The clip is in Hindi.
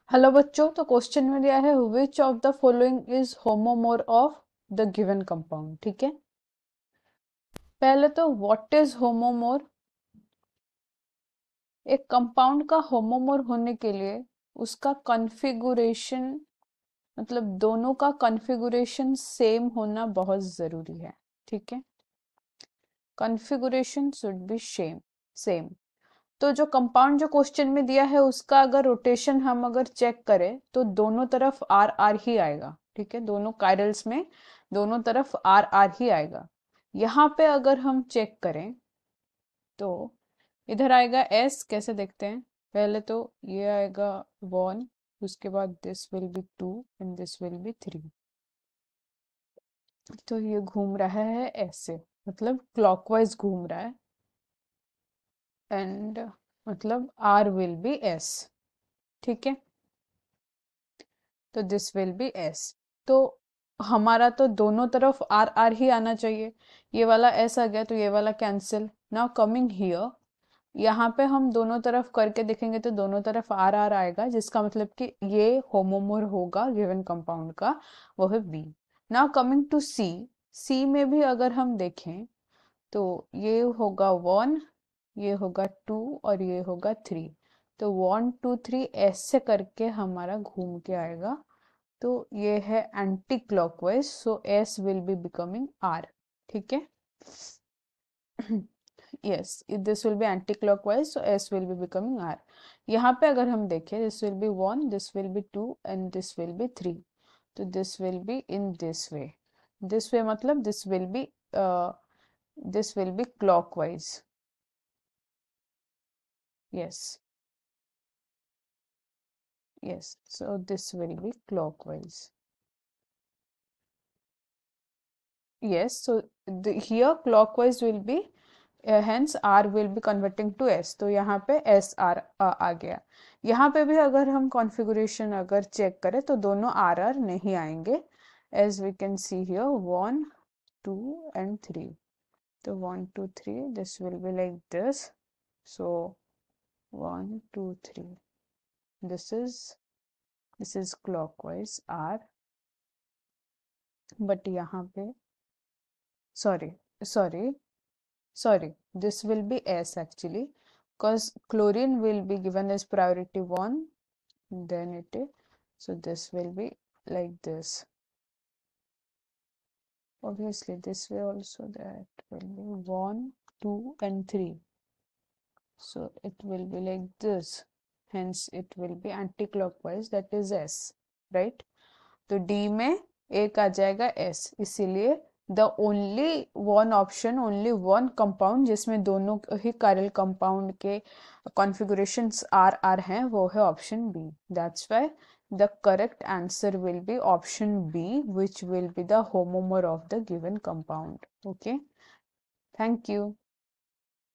हेलो बच्चों, तो क्वेश्चन में दिया है which of the following is homomer of the given compound. ठीक है, पहले तो व्हाट इज होमोमोर। एक कंपाउंड का होमोमोर होने के लिए उसका कॉन्फ़िगरेशन, मतलब दोनों का कॉन्फ़िगरेशन सेम होना बहुत जरूरी है। ठीक है, कॉन्फ़िगरेशन शुड बी सेम। तो जो कंपाउंड जो क्वेश्चन में दिया है उसका अगर रोटेशन हम अगर चेक करें तो दोनों तरफ आर आर ही आएगा। ठीक है, दोनों कायरल्स में दोनों तरफ आर आर ही आएगा। यहाँ पे अगर हम चेक करें तो इधर आएगा एस। कैसे देखते हैं, पहले तो ये आएगा 1, उसके बाद this will be 2 and this will be 3। तो ये घूम रहा है ऐसे, मतलब क्लॉकवाइज घूम रहा है। एंड मतलब आर विल बी एस। ठीक है, तो दिस विल बी एस। तो हमारा तो दोनों तरफ आर आर ही आना चाहिए। ये वाला एस आ गया तो ये वाला कैंसिल। नाउ कमिंग हियर, यहाँ पे हम दोनों तरफ करके देखेंगे तो दोनों तरफ आर आर आएगा, जिसका मतलब कि ये होमोमोर होगा गिवन कंपाउंड का, वो है बी। नाउ कमिंग टू सी, सी में भी अगर हम देखें तो ये होगा 1, ये होगा 2 और ये होगा 3। तो 1 2 3 ऐसे करके हमारा घूम के आएगा। तो ये है anticlockwise, so S will be becoming R. ठीक है, yes, this will be anticlockwise, so S will be becoming R. यहाँ पे अगर हम देखें, this will be 1, this will be 2 and this will be 3। तो this will be in this way. This way मतलब this will be clockwise. Yes, yes, so this will be clockwise. Yes, so here clockwise will be, hence r will be converting to s, तो यहाँ पे s r आ गया। यहाँ पे भी अगर हम कॉन्फ़िगरेशन अगर चेक करें तो दोनों आर आर नहीं आएंगे, as we can see here 1 2 and 3। तो 1 2 3 this will be like this, so 1 2 3, this is clockwise r, but यहाँ पे sorry sorry sorry, this will be s actually, because chlorine will be given as priority 1, then it is, so this will be like this. Obviously this way also, that will be 1 2 and 3, so it will be like this, hence it will be anti-clockwise, that is s, right? तो डी में एक आ जाएगा एस, इसीलिए the only one option, only one compound जिसमें दोनों ही कायरल कंपाउंड के कॉन्फ़िगरेशंस आर आर हैं वो है option B. That's why the correct answer will be option B, which will be the homomer of the given compound. Okay, thank you.